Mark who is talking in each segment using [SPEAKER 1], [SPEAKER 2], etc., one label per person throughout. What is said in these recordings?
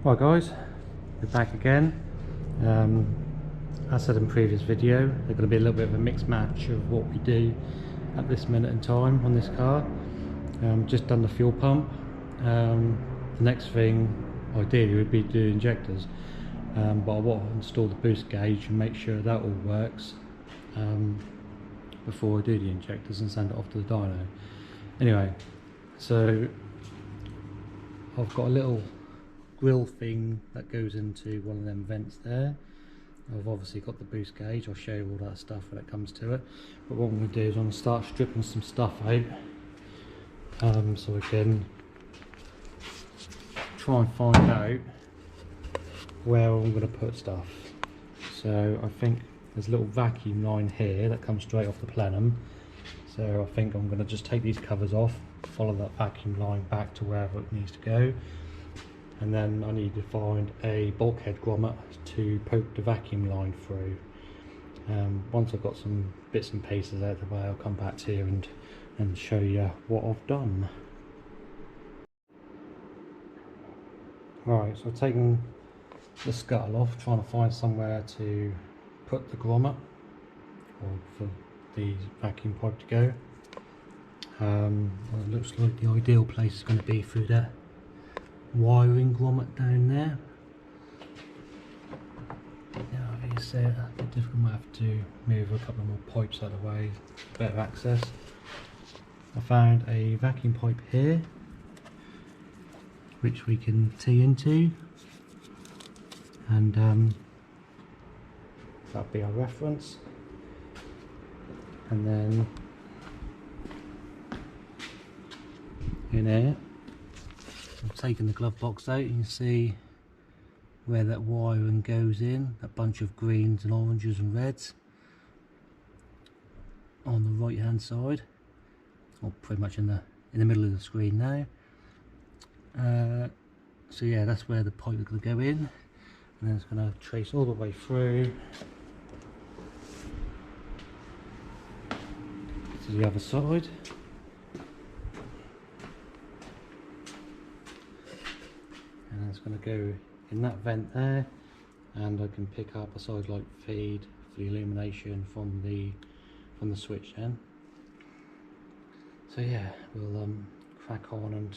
[SPEAKER 1] Right guys, we're back again. As I said in the previous video, they're going to be a little bit of a mixed match of what we do at this minute in time on this car. Just done the fuel pump. The next thing ideally would be to do injectors, but I want to install the boost gauge and make sure that all works before I do the injectors and send it off to the dyno. Anyway, so I've got a little grill thing that goes into one of them vents there. I've obviously got the boost gauge. I'll show you all that stuff when it comes to it, but what I'm going to do is I'm going to start stripping some stuff out so I can try and find out where I'm going to put stuff. So I think there's a little vacuum line here that comes straight off the plenum, so I think I'm going to just take these covers off, follow that vacuum line back to wherever it needs to go, and then I need to find a bulkhead grommet to poke the vacuum line through. Once I've got some bits and pieces out of the way, I'll come back to you and show you what I've done. Right, so I've taken the scuttle off, trying to find somewhere to put the grommet, or for the vacuum pipe to go. Well, it looks like the ideal place is going to be through that wiring grommet down there. Now, you see it, a bit difficult. I might have to move a couple more pipes out of the way, better access. I found a vacuum pipe here, which we can tee into, and that'll be our reference. And then in here, I've taken the glove box out. You can see where that wiring goes in, that bunch of greens and oranges and reds on the right hand side, or pretty much in the middle of the screen now. So yeah, that's where the pipe is going to go in, and then it's going to trace all the way through to the other side. And it's going to go in that vent there, and I can pick up a side light feed for the illumination from the switch then. So yeah, we'll crack on and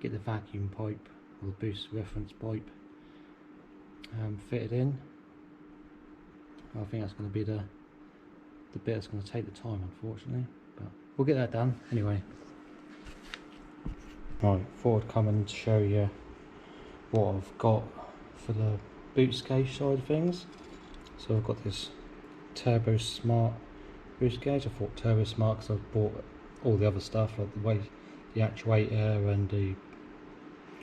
[SPEAKER 1] get the vacuum pipe, or the boost reference pipe, fitted in. I think that's going to be the bit that's going to take the time, unfortunately, but we'll get that done anyway. Right, thought I'd come and show you what I've got for the boost gauge side of things. So I've got this Turbosmart boost gauge. I thought Turbosmart because I've bought all the other stuff, like the actuator and the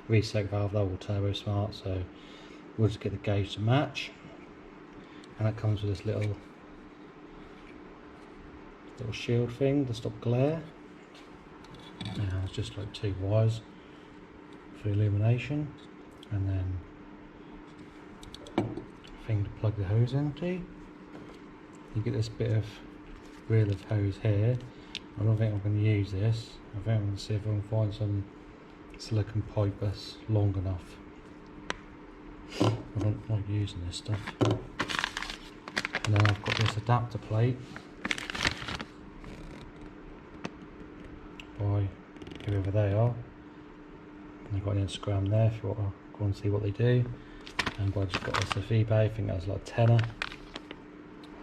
[SPEAKER 1] reset valve, they're all Turbosmart, so we'll just get the gauge to match. And that comes with this little shield thing to stop glare. Now it's just like 2 wires for illumination, and then a thing to plug the hose into. You get this bit of reel of hose here. I don't think I'm going to use this. I think I'm going to see if I can find some silicone pipe that's long enough. I don't like using this stuff. And then I've got this adapter plate by whoever they are. And I've got an Instagram there if you want to go and see what they do. And I just got this off eBay. I think that was like a tenner.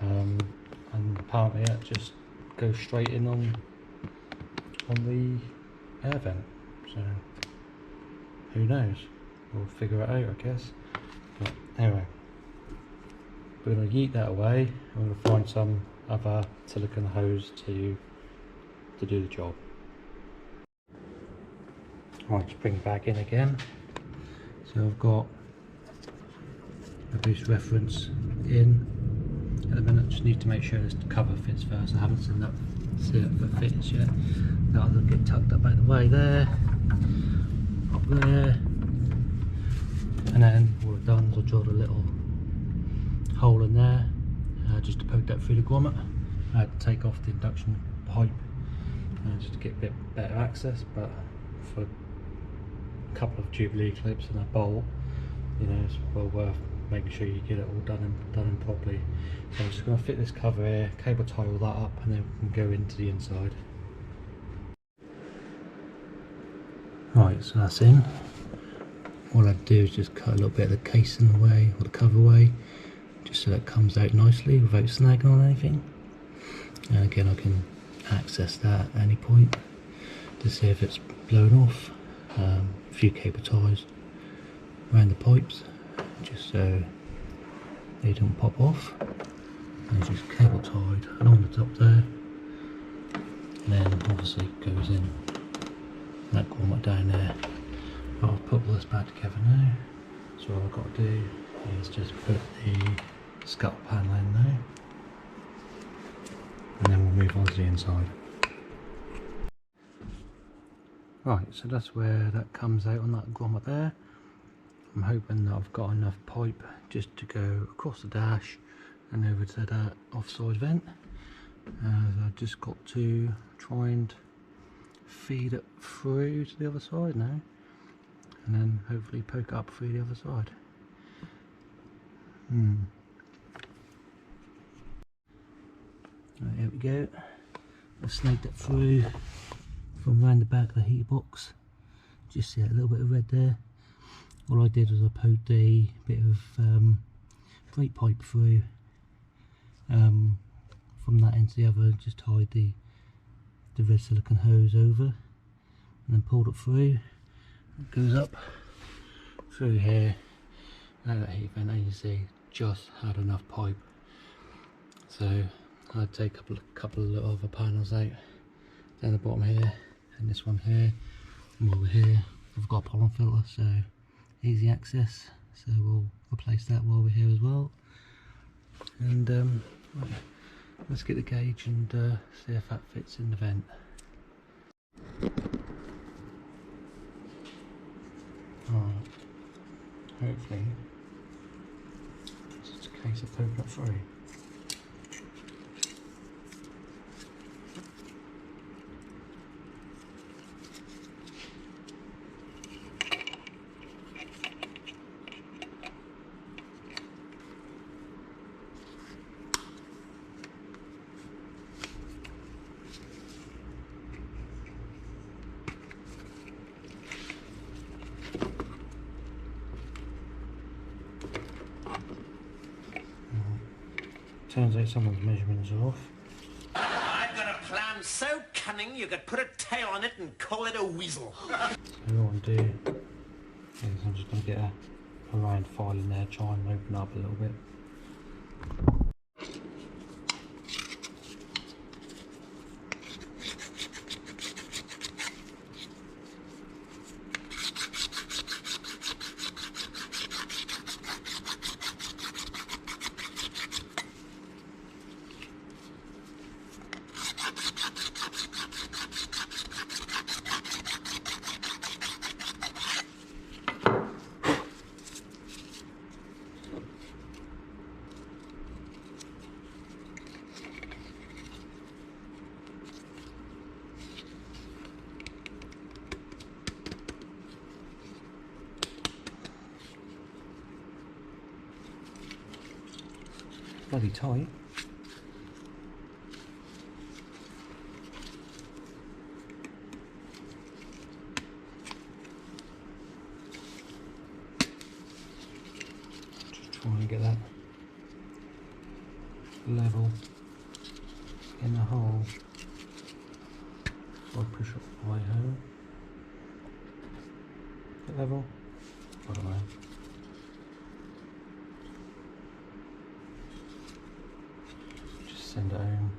[SPEAKER 1] And apparently it just goes straight in on the air vent. So who knows? We'll figure it out, I guess. But anyway, we're going to yeet that away. I'm going to find some other silicone hose to do the job. Right, just bring it back in again. So I've got a boost reference in. At the minute, just need to make sure this cover fits first. I haven't seen it if it fits yet. That'll get tucked up out of the way there, up there, and then what I've done is I've drilled a little hole in there just to poke that through the grommet. I had to take off the induction pipe just to get a bit better access, but for a couple of Jubilee clips and a bolt, you know, it's well worth making sure you get it all done in properly. So I'm just going to fit this cover here, cable tie all that up, and then we can go into the inside. Right, so that's in. All I do is just cut a little bit of the casing away, or the cover away, just so that it comes out nicely without snagging on anything. And again, I can access that at any point to see if it's blown off. A few cable ties around the pipes, just so they don't pop off. And it's just cable tied along the top there, and then obviously goes in that grommet down there. I'll put all this back together now, so all I've got to do is just put the scuttle panel in there, and then we'll move on to the inside. Right, so that's where that comes out on that grommet there. I'm hoping that I've got enough pipe just to go across the dash and over to that offside vent. I've just got to try and feed it through to the other side now, and then hopefully poke it up through the other side. Right, here we go. I've snagged it through from around the back of the heater box. Just see a little bit of red there. All I did was I poked a bit of brake pipe through from that end to the other, and just tied the red silicone hose over, and then pulled it through. It goes up through here. Now that heat vent, as you see, just had enough pipe, so I'd take a couple of little other panels out down the bottom here, and this one here, and while we're here we've got a pollen filter, so easy access, so we'll replace that while we're here as well. And right, let's get the gauge and see if that fits in the vent. Alright, hopefully it's just a case of poking it through. Turns out someone's measurements are off.
[SPEAKER 2] I've got a plan so cunning you could put a tail on it and call it a weasel.
[SPEAKER 1] So what I'm going to do is I'm just going to get a round file in there, try and open up a little bit. Bloody tight. Just trying to get that level in the hole. So I push up the right hole. Get level? I don't know. Send it home.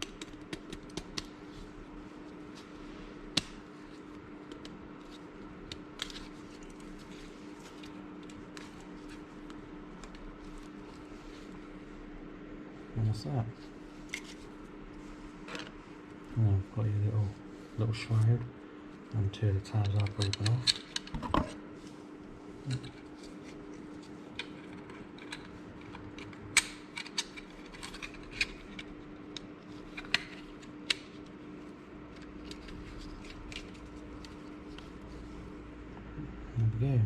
[SPEAKER 1] And what's that? And then I've got your little shroud, and two of the tabs are broken off. There we go.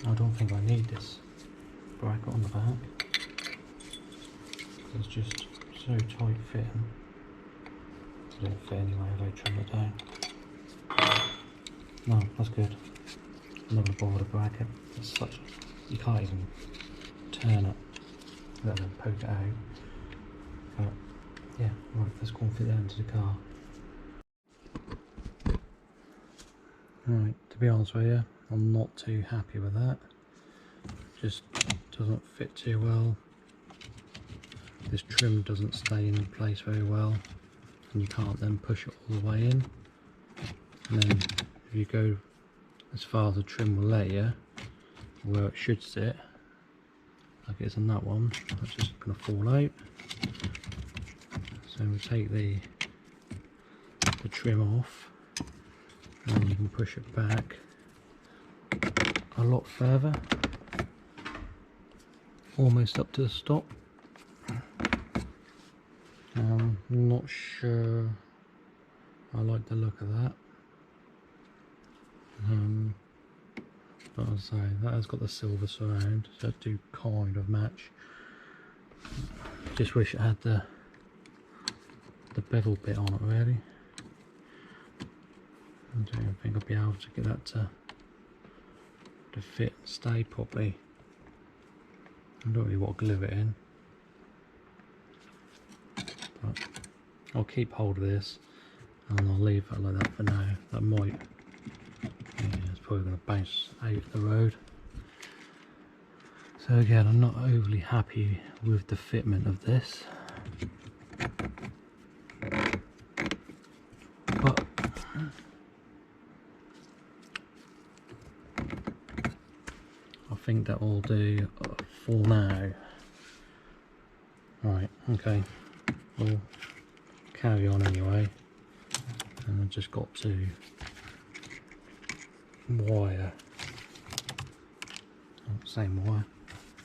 [SPEAKER 1] I don't think I need this bracket on the back. It's just so tight fitting. It didn't fit anyway if I trim it down. No, that's good. I'm not going to bother the bracket. It's such, you can't even turn it, let them poke it out. But yeah, right, let's go and fit that into the car. Right, to be honest with you, I'm not too happy with that. Just doesn't fit too well. This trim doesn't stay in place very well, and you can't then push it all the way in. And then if you go as far as the trim will let you, where it should sit, like it is on that one, that's just going to fall out. So we'll take the trim off, and then you can push it back a lot further, almost up to the stop. I'm not sure I like the look of that. But I'll say that has got the silver surround, so it do kind of match. Just wish it had the bevel bit on it really. I don't think I'll be able to get that to fit and stay properly. I don't really want to glue it in, but I'll keep hold of this and I'll leave it like that for now. That might, yeah, it's probably going to bounce out the road. So again, I'm not overly happy with the fitment of this, but I think that will do for now. Right, okay, we'll carry on anyway, and I've just got to wire, same wire,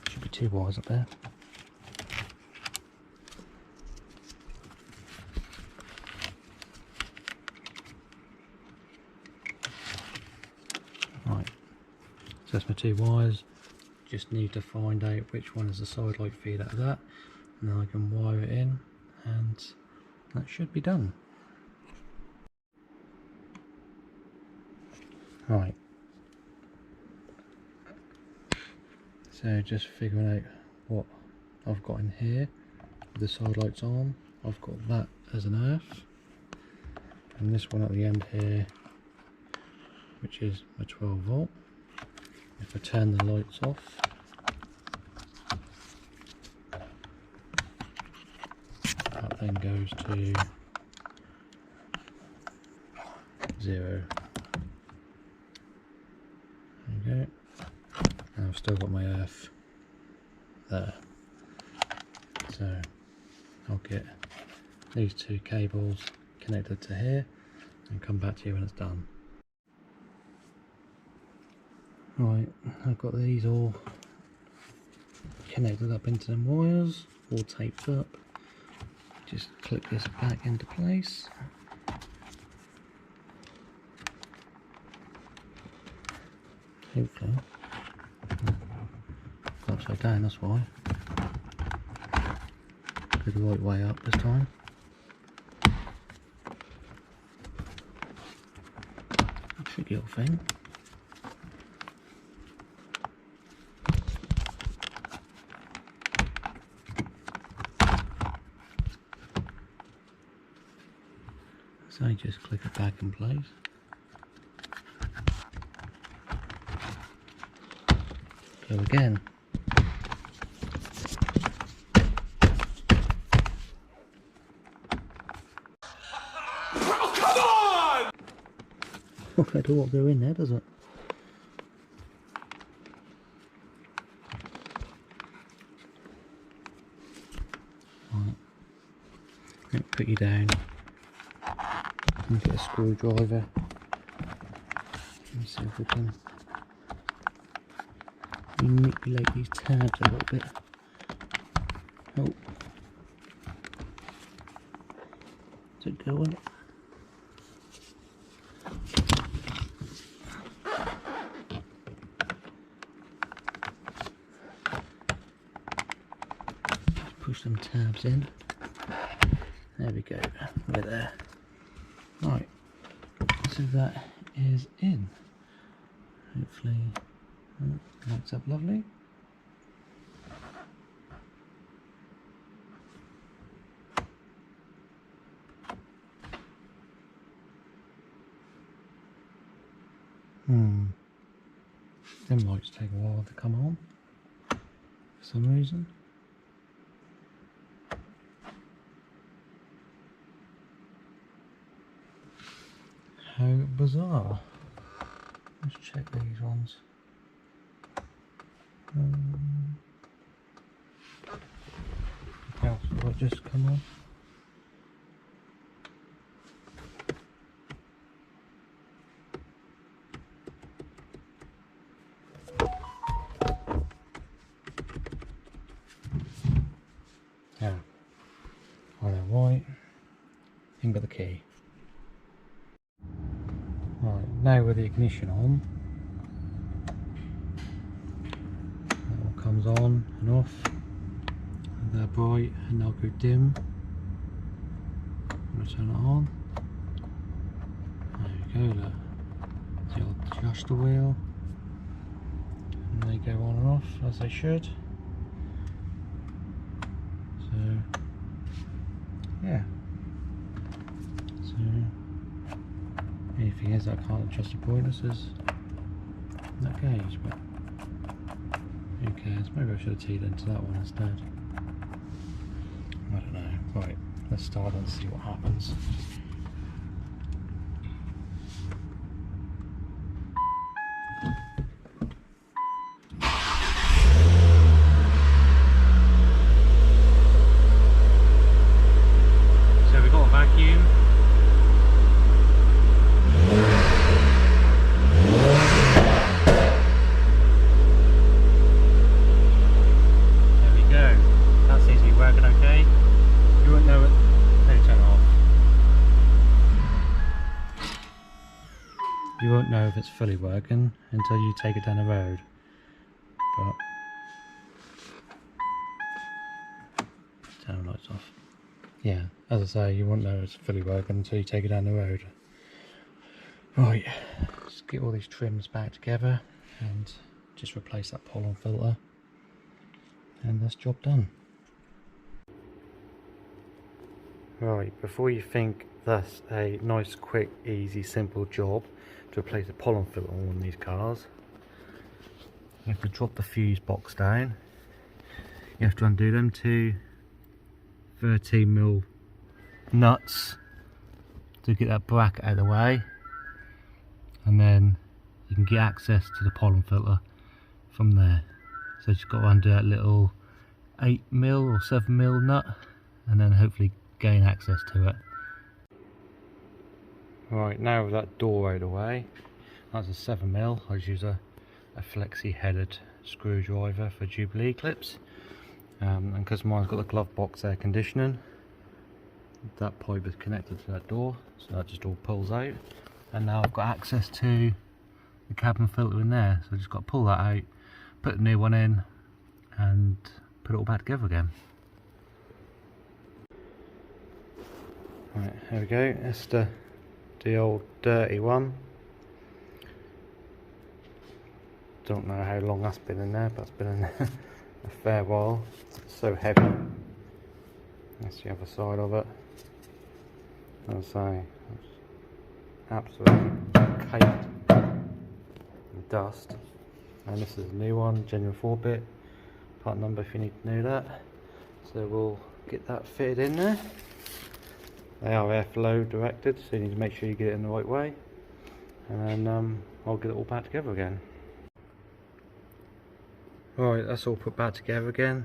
[SPEAKER 1] should be 2 wires up there. Right, so that's my 2 wires. Just need to find out which one is the side light feed out of that, and then I can wire it in, and that should be done. Right, so just figuring out what I've got in here with the side lights on. I've got that as an earth, and this one at the end here, which is a 12 volt. If I turn the lights off, that then goes to 0. There we go. And I've still got my earth there. So I'll get these 2 cables connected to here and come back to you when it's done. Right, I've got these all connected up into them wires, all taped up. Just clip this back into place. Hopefully. Got upside down, that's why. Go the right way up this time. Tricky little thing. So just click it back in place. Go again.
[SPEAKER 2] Oh, come on!
[SPEAKER 1] I don't want to go in there, does it? Right. Let me put you down. And get a screwdriver and see if we can manipulate these tabs a little bit. Oh, is it going? push them tabs in. There we go, we're there. Right, so that is in. Hopefully lights up lovely. Them lights take a while to come on for some reason. How bizarre. Let's check these ones. Else will it just come on? Yeah, I know why. Think of the key. Right, now with the ignition on, that one comes on and off, and they're bright and they'll go dim. I'm going to turn it on. There you go, look. The old adjuster wheel, and they go on and off as they should. So, yeah. So, anything is I can't adjust the brightnesses that gauge, but who cares? Maybe I should have teed into that one instead. I don't know. Right, let's start and see what happens. So we've got a vacuum. You won't know if it's fully working until you take it down the road. But turn the lights off. Yeah, as I say, you won't know it's fully working until you take it down the road. Right, let's get all these trims back together and just replace that pollen filter, and that's job done. Right, before you think that's a nice, quick, easy, simple job to replace a pollen filter on one of these cars, you have to drop the fuse box down. You have to undo them two 13mm nuts to get that bracket out of the way, and then you can get access to the pollen filter from there. So you've got to undo that little 8mm or 7mm nut, and then hopefully gain access to it. Right, now with that door out of the way, that's a 7mm. I just use a flexi headed screwdriver for Jubilee clips, and because mine's got the glove box air conditioning, that pipe is connected to that door, so that just all pulls out, and now I've got access to the cabin filter in there, so I just got to pull that out, put the new one in, and put it all back together again. Right, here we go. That's the old dirty one. Don't know how long that's been in there, but it's been in there a fair while. It's so heavy. That's the other side of it. As I say, it's absolutely caked in dust. And this is a new one, genuine 4-bit. Part number if you need to know that. So we'll get that fitted in there. They are airflow directed, so you need to make sure you get it in the right way, and then I'll get it all back together again. Right, that's all put back together again.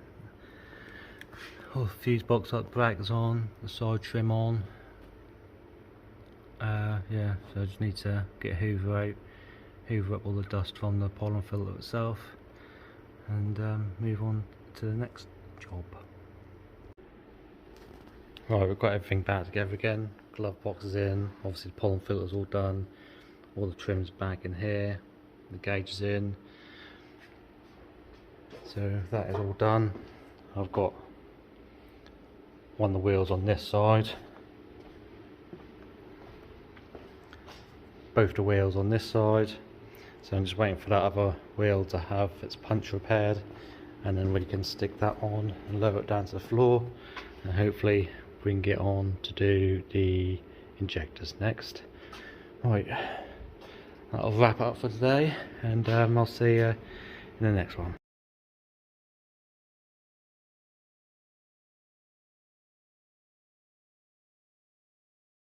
[SPEAKER 1] All the fuse box up, brackets on, the side trim on. Yeah, so I just need to get a hoover out, hoover up all the dust from the pollen filter itself, and move on to the next job. Right, we've got everything back together again. Glove box is in, obviously the pollen filter's all done, all the trim's back in here, the gauge is in. So that is all done. I've got one of the wheels on this side, both the wheels on this side. So I'm just waiting for that other wheel to have its punch repaired, and then we can stick that on and lower it down to the floor, and hopefully we can get on to do the injectors next. Right, that'll wrap up for today, and I'll see you in the next one.